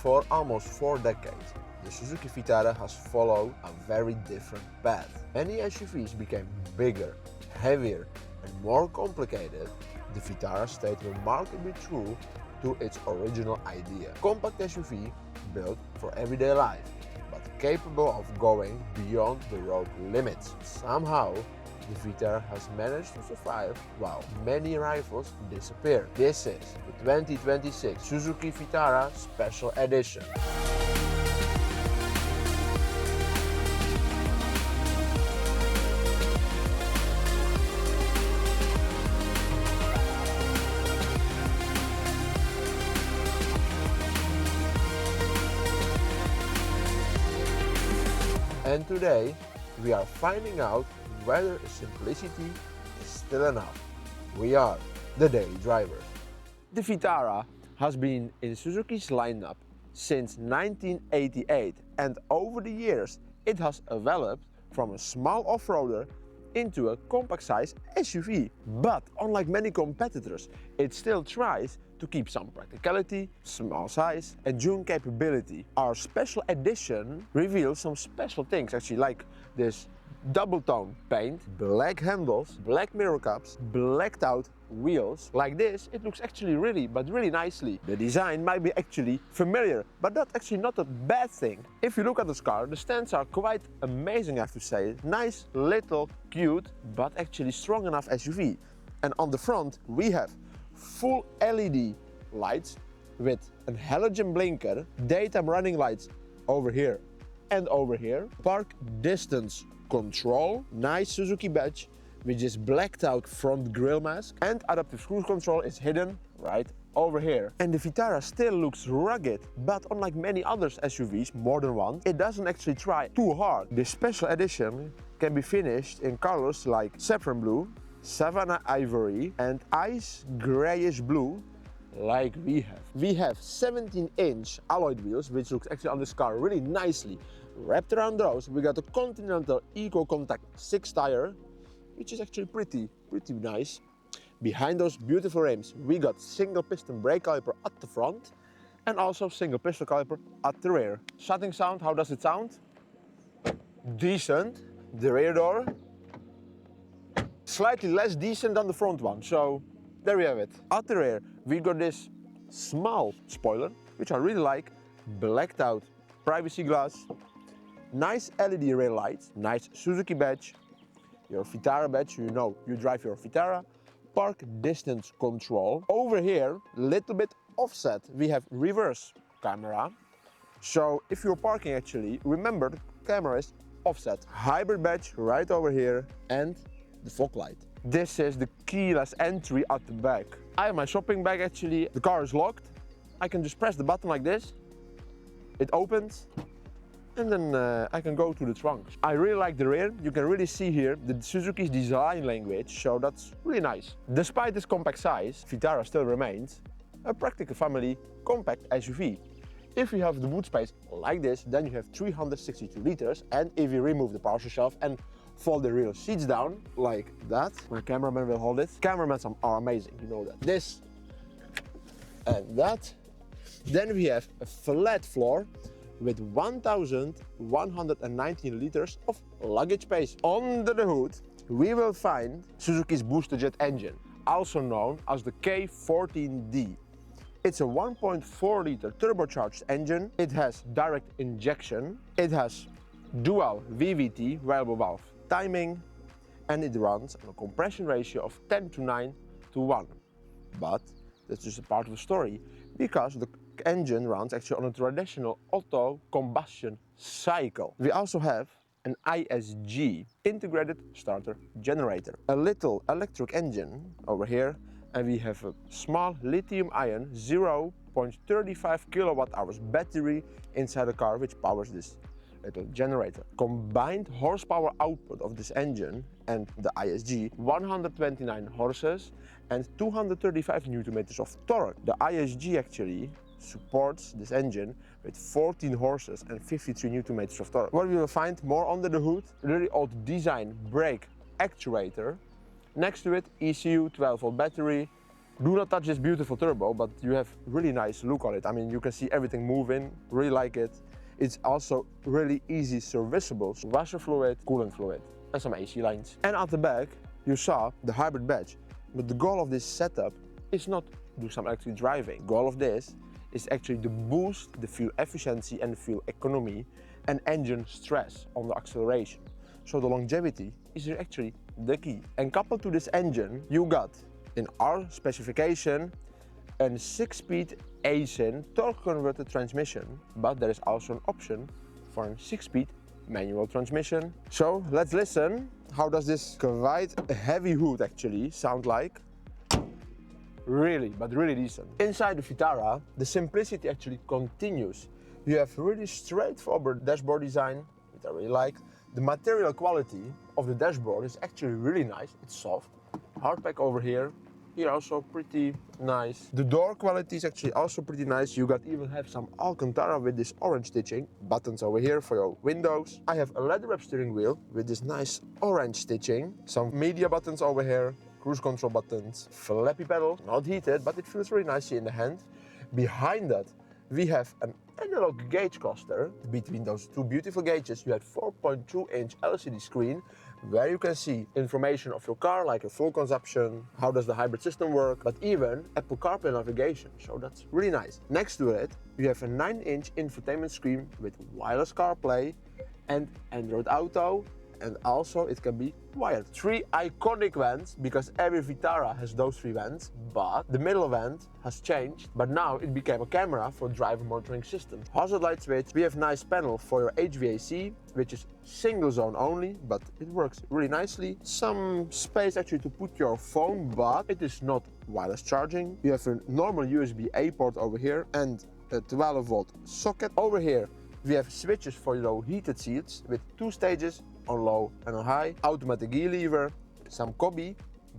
For almost 4 decades, the Suzuki Vitara has followed a very different path. Many SUVs became bigger, heavier and more complicated. The Vitara stayed remarkably true to its original idea. Compact SUV built for everyday life, but capable of going beyond the road limits. Somehow, the Vitara has managed to survive while many rivals disappear. This is the 2026 Suzuki Vitara Special Edition. And today, we are finding out whether simplicity is still enough. We are the daily driver. The Vitara has been in Suzuki's lineup since 1988, and over the years it has developed from a small off-roader into a compact-sized SUV. But unlike many competitors, it still tries to keep some practicality, small size and tune capability. Our special edition reveals some special things, actually, like this double tone paint, black handles, black mirror caps, blacked out wheels. Like this, it looks actually really nicely. The design might be actually familiar, but that's actually not a bad thing. If you look at this car, the stands are quite amazing, I have to say. Nice, little, cute, but actually strong enough SUV. And on the front, we have full LED lights with a halogen blinker, daytime running lights over here and over here, park distance control, nice Suzuki badge with this blacked out front grille mask, and adaptive cruise control is hidden right over here. And the Vitara still looks rugged, but unlike many other SUVs, more than one, it doesn't actually try too hard. This special edition can be finished in colors like saffron blue, savannah ivory and ice grayish blue, like we have. We have 17-inch alloyed wheels, which looks actually on this car really nicely. Wrapped around those, we got a Continental Eco Contact 6 tire, which is actually pretty nice. Behind those beautiful rims, we got single piston brake caliper at the front and also single piston caliper at the rear. Shutting sound, how does it sound? Decent. The rear door, slightly less decent than the front one, so there we have it. At the rear, we got this small spoiler, which I really like, blacked out privacy glass, nice LED rear lights, nice Suzuki badge, your Vitara badge, you know you drive your Vitara, park distance control. Over here, little bit offset, we have reverse camera. So if you're parking actually, remember the camera is offset. Hybrid badge right over here and the fog light. This is the keyless entry at the back. I have my shopping bag actually. The car is locked. I can just press the button like this. It opens and then I can go to the trunk. I really like the rear. You can really see here the Suzuki's design language, so that's really nice. Despite this compact size, Vitara still remains a practical family compact SUV. If you have the boot space like this, then you have 362 liters, and if you remove the parcel shelf and fold the rear seats down like that, my cameraman will hold it. Cameramen are amazing, you know that. This and that. Then we have a flat floor with 1,119 liters of luggage space. Under the hood, we will find Suzuki's booster jet engine, also known as the K14D. It's a 1.4 liter turbocharged engine. It has direct injection. It has dual VVT, variable valve timing, and it runs on a compression ratio of 10:9:1. But that's just a part of the story, because the engine runs actually on a traditional Otto combustion cycle. We also have an ISG, integrated starter generator, a little electric engine over here, and we have a small lithium-ion 0.35 kilowatt-hours battery inside the car, which powers this little generator. Combined horsepower output of this engine and the ISG, 129 horses and 235 Nm of torque. The ISG actually supports this engine with 14 horses and 53 Nm of torque. What we will find more under the hood, really old design brake actuator. Next to it, ECU 12-volt battery, Do not touch this beautiful turbo, but you have really nice look on it. I mean, you can see everything moving, really like it. It's also really easy serviceable. Washer fluid, coolant fluid, and some AC lines. And at the back, you saw the hybrid badge. But the goal of this setup is not do some electric driving. The goal of this is actually to boost the fuel efficiency and the fuel economy and engine stress on the acceleration. So the longevity is actually the key. And coupled to this engine, you got in our specification a 6-speed ASIN torque converted transmission, but there is also an option for a 6-speed manual transmission. So let's listen. How does this quite heavy hood actually sound like? Really, but really decent. Inside the Vitara, the simplicity actually continues. You have really straightforward dashboard design, which I really like. The material quality of the dashboard is actually really nice. It's soft. Hardpack over here. Here also pretty nice. The door quality is actually also pretty nice. You got even have some Alcantara with this orange stitching. Buttons over here for your windows. I have a leather wrap steering wheel with this nice orange stitching. Some media buttons over here. Cruise control buttons. Flappy pedal. Not heated, but it feels really nicely in the hand. Behind that, we have an analog gauge cluster. Between those two beautiful gauges, you have 4.2-inch LCD screen where you can see information of your car, like a fuel consumption, how does the hybrid system work, but even Apple CarPlay navigation, so that's really nice. Next to it, you have a 9-inch infotainment screen with wireless CarPlay and Android Auto, and also it can be wired. 3 iconic vents, because every Vitara has those 3 vents, but the middle vent has changed, but now it became a camera for driver monitoring system. Hazard light switch, we have nice panel for your HVAC, which is single zone only, but it works really nicely. Some space actually to put your phone, but it is not wireless charging. You have a normal USB-A port over here and a 12-volt socket. Over here we have switches for your heated seats with 2 stages, on low and on high, automatic gear lever, some cubby,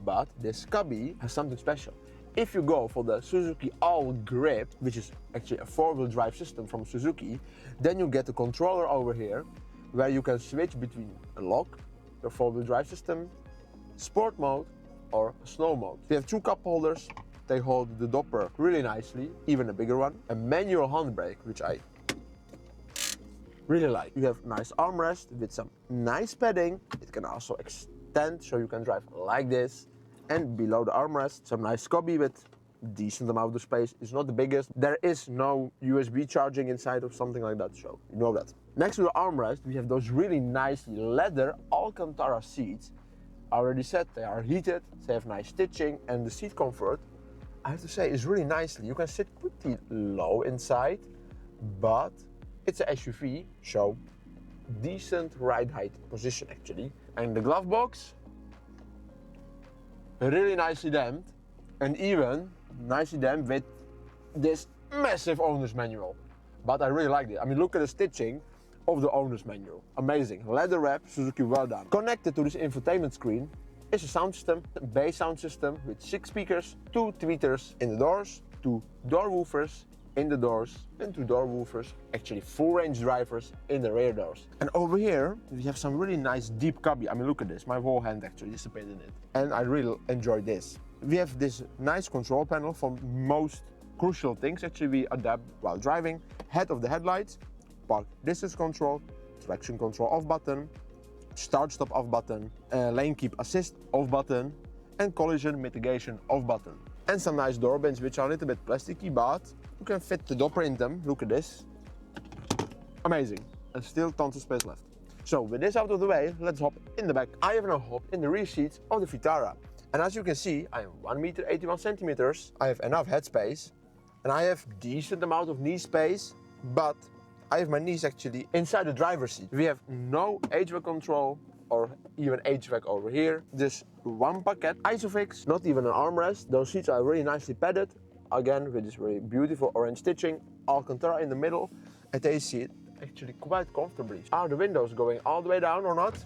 but this cubby has something special. If you go for the Suzuki All Grip, which is actually a 4-wheel drive system from Suzuki, then you get a controller over here where you can switch between a lock, your 4-wheel drive system, sport mode or snow mode. We have 2 cup holders, they hold the dopper really nicely, even a bigger one. A manual handbrake, which I really like. You have nice armrest with some nice padding. It can also extend so you can drive like this. And below the armrest, some nice cubby with decent amount of space. It's not the biggest. There is no USB charging inside or something like that, so you know that. Next to the armrest, we have those really nice leather Alcantara seats. I already said they are heated, they have nice stitching, and the seat comfort, I have to say, is really nicely. You can sit pretty low inside, but it's an SUV, so decent ride height position actually. And the glove box, really nicely damped, and even nicely damped with this massive owner's manual. But I really like it. I mean, look at the stitching of the owner's manual. Amazing. Leather wrap, Suzuki, well done. Connected to this infotainment screen is a sound system, a bass sound system with 6 speakers, 2 tweeters in the doors, 2 door woofers in the doors, and 2 door woofers, actually full range drivers in the rear doors. And over here we have some really nice deep cubby. I mean, look at this, my whole hand actually dissipated in it, and I really enjoy this. We have this nice control panel for most crucial things actually we adapt while driving. Head of the headlights, park distance control, traction control off button, start stop off button, lane keep assist off button, and collision mitigation off button. And some nice door bins which are a little bit plasticky, but you can fit the dopper in them. Look at this. Amazing. And still tons of space left. So with this out of the way, let's hop in the back. I have now hopped in the rear seats of the Vitara. And as you can see, I am 1 meter 81 centimeters. I have enough headspace and I have decent amount of knee space, but I have my knees actually inside the driver's seat. We have no HVAC control or even HVAC over here. Just one packet, Isofix, not even an armrest. Those seats are really nicely padded. Again, with this really beautiful orange stitching, Alcantara in the middle, and they sit actually quite comfortably. Are the windows going all the way down or not?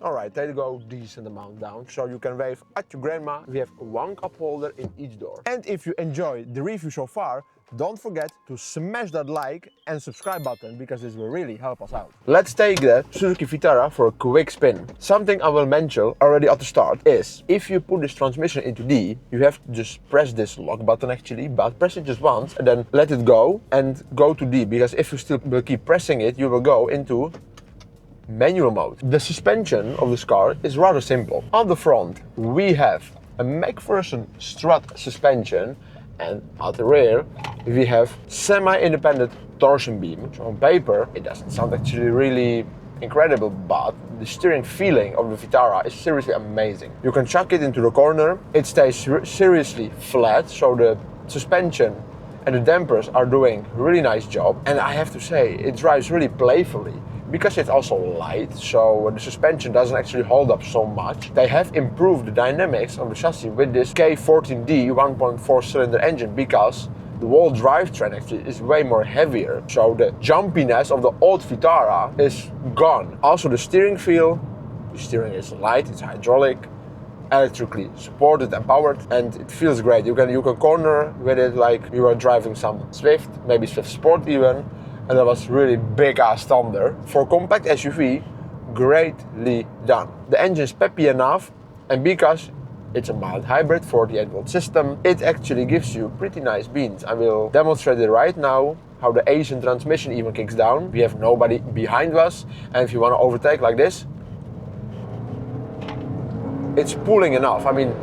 Alright, they go decent amount down, so you can wave at your grandma. We have 1 cup holder in each door. And if you enjoy the review so far, Don't forget to smash that like and subscribe button because this will really help us out. Let's take the Suzuki Vitara for a quick spin. Something I will mention already at the start is, if you put this transmission into D, you have to just press this lock button actually, but press it just once and then let it go and go to D, because if you still will keep pressing it, you will go into manual mode. The suspension of this car is rather simple. On the front we have a MacPherson strut suspension, and at the rear we have semi-independent torsion beam. So on paper it doesn't sound actually really incredible, but the steering feeling of the Vitara is seriously amazing. You can chuck it into the corner, it stays seriously flat, so the suspension and the dampers are doing a really nice job. And I have to say, it drives really playfully. Because it's also light, so the suspension doesn't actually hold up so much. They have improved the dynamics of the chassis with this K14D 1.4 cylinder engine, because the whole drivetrain actually is way more heavier. So the jumpiness of the old Vitara is gone. Also the steering feel, the steering is light, it's hydraulic, electrically supported and powered, and it feels great. You can corner with it like you are driving some Swift, maybe Swift Sport even. And that was really big ass thunder. For compact SUV, greatly done. The engine is peppy enough, and because it's a mild hybrid 48-volt system, it actually gives you pretty nice beans. I will demonstrate it right now, how the Asian transmission even kicks down. We have nobody behind us, and if you want to overtake like this, it's pulling enough. I mean,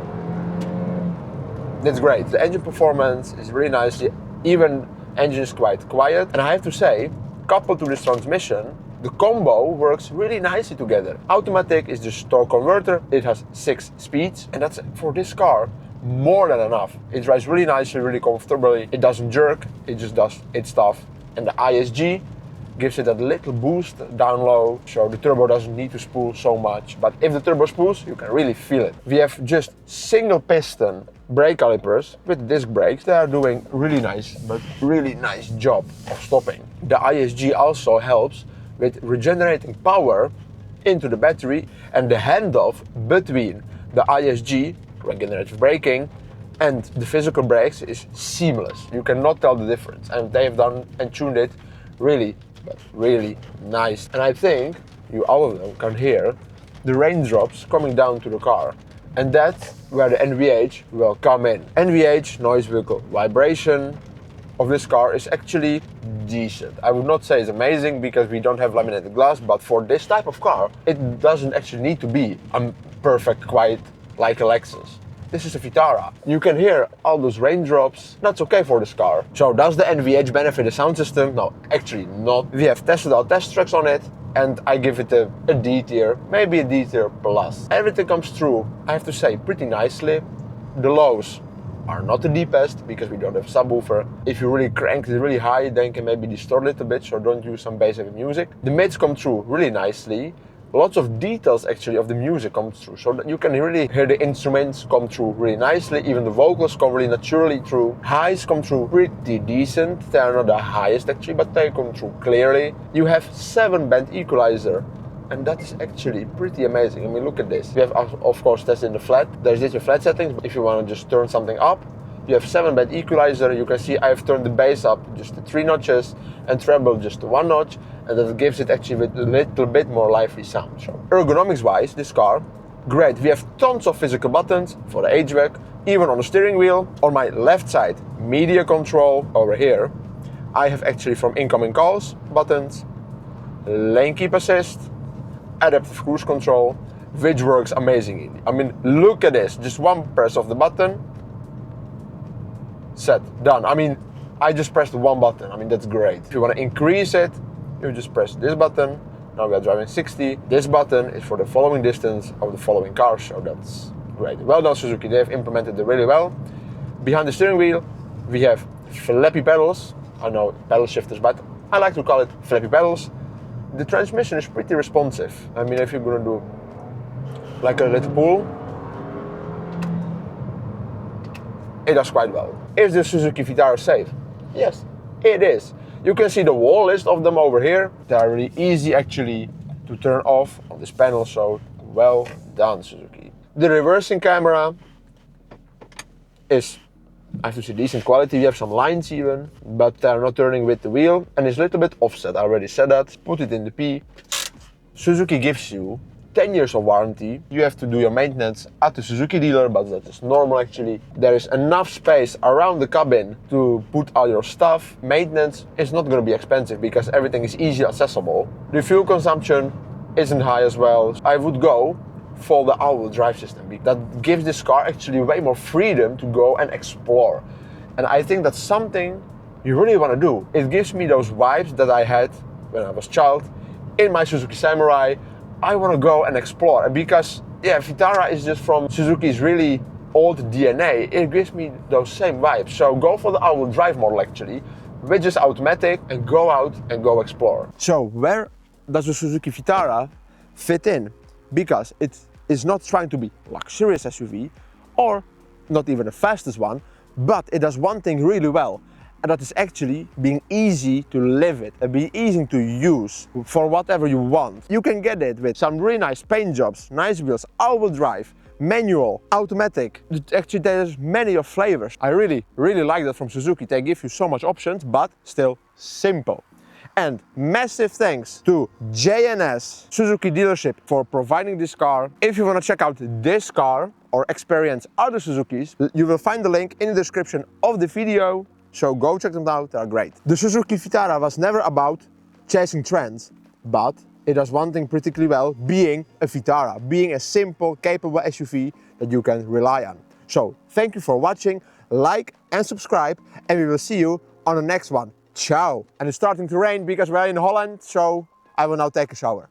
that's great. The engine performance is really nice. Even engine is quite quiet, and I have to say, coupled to this transmission, the combo works really nicely together. Automatic is just torque converter. It has 6 speeds, and that's for this car more than enough. It drives really nicely, really comfortably. It doesn't jerk, it just does its stuff. And the ISG gives it a little boost down low, so the turbo doesn't need to spool so much. But if the turbo spools, you can really feel it. We have just single piston brake calipers with disc brakes. They are doing really nice job of stopping. The ISG also helps with regenerating power into the battery, and the handoff between the ISG, regenerative braking, and the physical brakes is seamless. You cannot tell the difference, and they have done and tuned it really nice. And I think you all of them can hear the raindrops coming down to the car. And that's where the NVH will come in. NVH, noise vehicle vibration, of this car is actually decent. I would not say it's amazing because we don't have laminated glass, but for this type of car, it doesn't actually need to be a perfect quiet like a Lexus. This is a Vitara. You can hear all those raindrops. That's okay for this car. So does the NVH benefit the sound system? No, actually not. We have tested our test tracks on it, and I give it a D tier, maybe a D tier plus. Everything comes through, I have to say, pretty nicely. The lows are not the deepest because we don't have subwoofer. If you really crank it really high, then it can maybe distort a little bit, so don't use some bass heavy music. The mids come through really nicely. Lots of details actually of the music comes through, so that you can really hear the instruments come through really nicely. Even the vocals come really naturally through. Highs come through pretty decent. They are not the highest actually, but they come through clearly. You have 7-band equalizer, and that is actually pretty amazing. I mean, look at this. We have of course tested in the flat. There's this flat settings, but if you want to just turn something up, you have 7-band equalizer. You can see I've turned the bass up just to 3 notches and treble just to 1 notch, and that gives it actually with a little bit more lively sound. So ergonomics wise, this car, great. We have tons of physical buttons for the HVAC, even on the steering wheel. On my left side, media control. Over here, I have actually from incoming calls buttons, lane keep assist, adaptive cruise control, which works amazingly. I mean, look at this, just one press of the button, set, done. I mean, I just pressed one button. I mean, that's great. If you want to increase it, you just press this button. Now we are driving 60. This button is for the following distance of the following cars, so that's great. Well done, Suzuki. They have implemented it really well. Behind the steering wheel, we have flappy pedals. I know pedal shifters, but I like to call it flappy pedals. The transmission is pretty responsive. I mean, if you're gonna do like a little pull, it does quite well. Is the Suzuki Vitara safe? Yes, it is. You can see the wall list of them over here. They are really easy actually to turn off on this panel, so well done, Suzuki. The reversing camera is I have to say decent quality. We have some lines even, but they're not turning with the wheel, and it's a little bit offset. I already said that. Put it in the P. Suzuki gives you 10 years of warranty. You have to do your maintenance at the Suzuki dealer, but that is normal actually. There is enough space around the cabin to put all your stuff. Maintenance is not going to be expensive because everything is easily accessible. The fuel consumption isn't high as well. I would go for the all-wheel drive system. That gives this car actually way more freedom to go and explore. And I think that's something you really want to do. It gives me those vibes that I had when I was a child in my Suzuki Samurai. I want to go and explore. And because, yeah, Vitara is just from Suzuki's really old DNA, it gives me those same vibes. So go for the all-wheel drive model actually, which is automatic, and go out and go explore. So where does the Suzuki Vitara fit in? Because it is not trying to be luxurious SUV or not even the fastest one, but it does one thing really well, and that is actually being easy to live with and be easy to use for whatever you want. You can get it with some really nice paint jobs, nice wheels, all-wheel drive, manual, automatic. Actually, there's many of flavors. I really like that from Suzuki. They give you so much options, but still simple. And massive thanks to JNS Suzuki dealership for providing this car. If you want to check out this car or experience other Suzukis, you will find the link in the description of the video. So go check them out, they are great. The Suzuki Vitara was never about chasing trends, but it does one thing particularly well, being a Vitara, being a simple, capable SUV that you can rely on. So thank you for watching, like and subscribe, and we will see you on the next one. Ciao! And it's starting to rain because we're in Holland, so I will now take a shower.